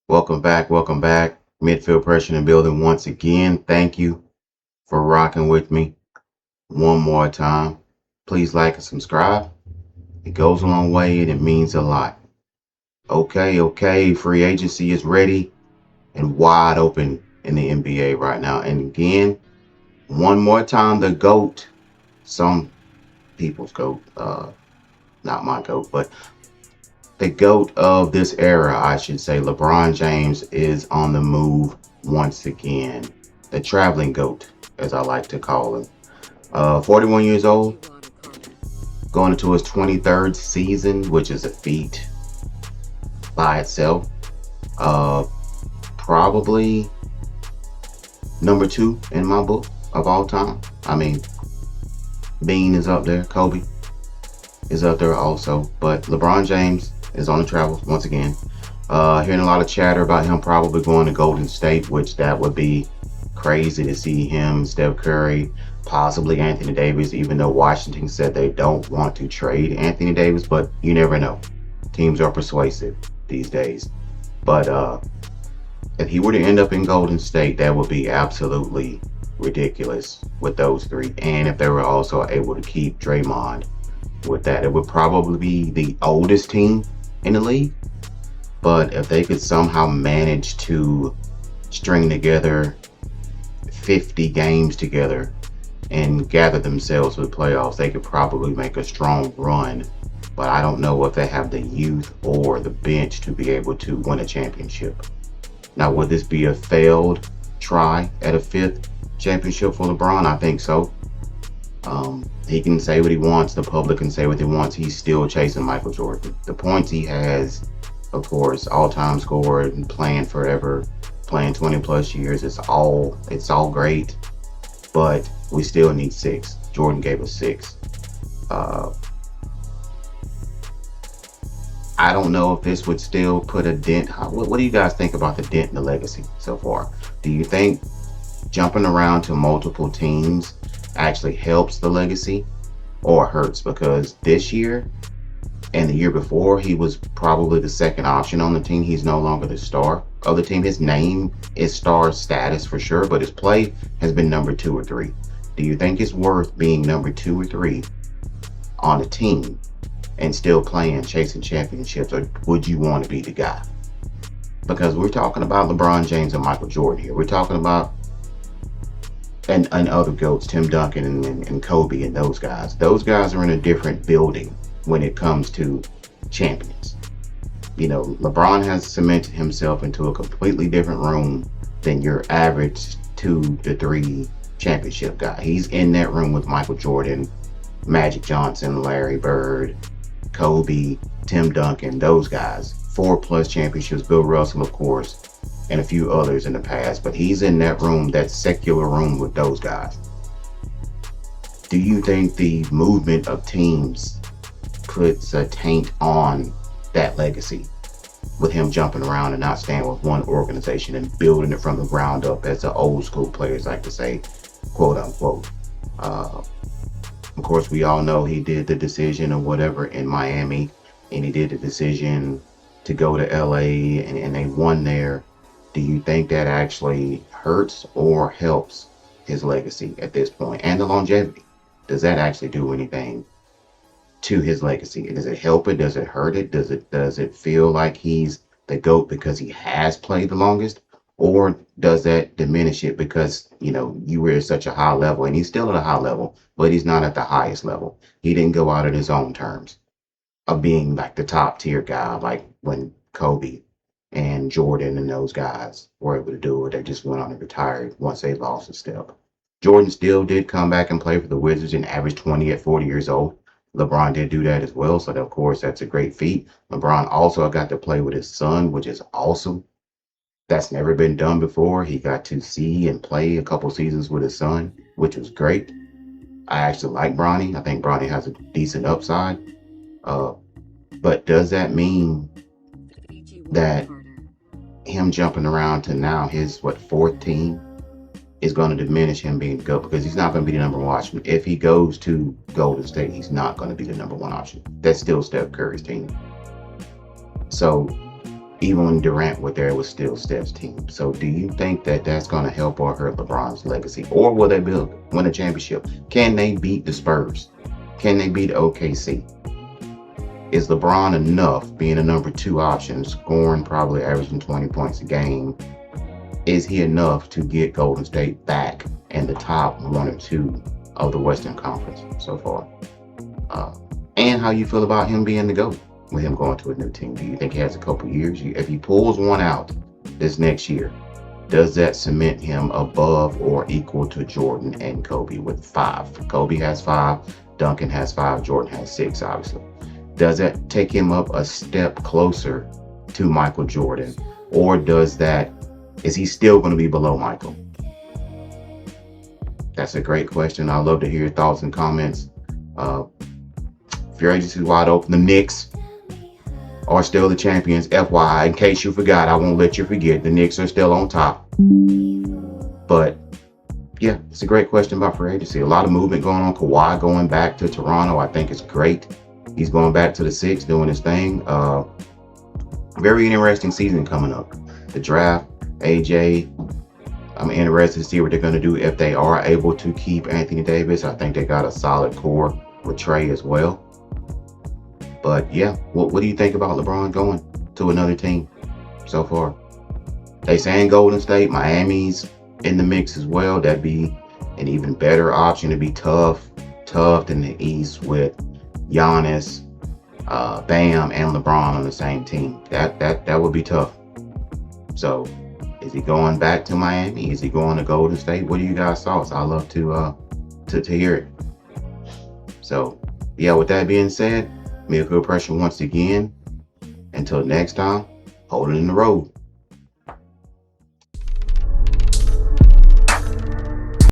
Welcome back. Welcome back. Midfield pressure and building once again. Thank you for rocking with me one more time. Please like and subscribe. It goes a long way and it means a lot. Okay. Free agency is ready and wide open in the NBA right now. And again, one more time, the GOAT, some people's GOAT, not my GOAT, but the GOAT of this era, I should say, LeBron James, is on the move once again. The traveling GOAT, as I like to call him. 41 years old, going into his 23rd season, which is a feat by itself. Uh, Probably number two in my book of all time. I mean, Bean is up there, Kobe is up there also, but LeBron James is on the travels once again. Hearing a lot of chatter about him probably going to Golden State, which that would be crazy to see him, Steph Curry, possibly Anthony Davis, even though Washington said they don't want to trade Anthony Davis, but you never know. Teams are persuasive these days. But if he were to end up in Golden State, that would be absolutely ridiculous with those three. And if they were also able to keep Draymond with that, it would probably be the oldest team in the league. But if they could somehow manage to string together 50 games together and gather themselves for the playoffs, they could probably make a strong run. But I don't know if they have the youth or the bench to be able to win a championship. Now, would this be a failed try at a fifth championship for LeBron? I think so. He can say what he wants. The public can say what they want. He's still chasing Michael Jordan. The points he has, of course, all-time scorer and playing forever, playing 20 plus years. It's all great, but we still need six. Jordan gave us six. Uh, I don't know if this would still put a dent. What do you guys think about the dent in the legacy so far? Do you think jumping around to multiple teams actually helps the legacy or hurts? Because this year and the year before, he was probably the second option on the team. He's no longer the star of the team. His name is star status for sure, but his play has been number two or three. Do you think it's worth being number two or three on a team and still playing, chasing championships, or would you want to be the guy? Because we're talking about LeBron James and Michael Jordan here. We're talking about and other GOATs, Tim Duncan and Kobe and those guys. Those guys are in a different building when it comes to champions. You know, LeBron has cemented himself into a completely different room than your average 2 to 3 championship guy. He's in that room with Michael Jordan, Magic Johnson, Larry Bird, Kobe, Tim Duncan, those guys. 4+ championships, Bill Russell, of course, and a few others in the past. But he's in that room, that secular room with those guys. Do you think the movement of teams puts a taint on that legacy with him jumping around and not staying with one organization and building it from the ground up, as the old school players like to say, quote unquote? Of course, we all know he did the decision or whatever in Miami, and he did the decision to go to LA, and they won there. Do you think that actually hurts or helps his legacy at this point and the longevity? Does that actually do anything to his legacy? Does it help it? Does it hurt it? Does it feel like he's the GOAT because he has played the longest? Or does that diminish it because, you were at such a high level, and he's still at a high level, but he's not at the highest level. He didn't go out at his own terms of being like the top tier guy, like when Kobe and Jordan and those guys were able to do it. They just went on and retired once they lost a step. Jordan still did come back and play for the Wizards and average 20 at 40 years old. LeBron did do that as well, so of course that's a great feat. LeBron also got to play with his son, which is awesome. That's never been done before. He got to see and play a couple seasons with his son, which was great. I actually like Bronny. I think Bronny has a decent upside. Uh, but does that mean that him jumping around to now his fourth team is going to diminish him being the GOAT? Because he's not going to be the number one option. If he goes to Golden State, he's not going to be the number one option. That's still Steph Curry's team. So Even when Durant was there, it was still Steph's team. So do you think that that's going to help or hurt LeBron's legacy? Or will they win a championship? Can they beat the Spurs? Can they beat OKC? Is LeBron enough, being a number two option, scoring probably averaging 20 points a game? Is he enough to get Golden State back in the top one or two of the Western Conference so far? Uh, and how you feel about him being the GOAT with him going to a new team? Do you think he has a couple years? If he pulls one out this next year, does that cement him above or equal to Jordan and Kobe with 5? Kobe has 5, Duncan has 5, Jordan has 6, obviously. Does that take him up a step closer to Michael Jordan? Or is he still going to be below Michael? That's a great question. I'd love to hear your thoughts and comments. If your agency is wide open, the Knicks are still the champions. FYI, in case you forgot, I won't let you forget. The Knicks are still on top. But yeah, it's a great question about free agency. A lot of movement going on. Kawhi going back to Toronto. I think it's great. He's going back to the Six, doing his thing. Very interesting season coming up. The draft, AJ. I'm interested to see what they're going to do if they are able to keep Anthony Davis. I think they got a solid core with Trey as well. But yeah, what do you think about LeBron going to another team so far? They saying Golden State, Miami's in the mix as well. That'd be an even better option. It'd be tough in the East with Giannis, Bam, and LeBron on the same team. That would be tough. So, is he going back to Miami? Is he going to Golden State? What do you guys' thoughts? I'd love to hear it. So, yeah, with that being said, Mea Good Pressure once again. Until next time, hold it in the road.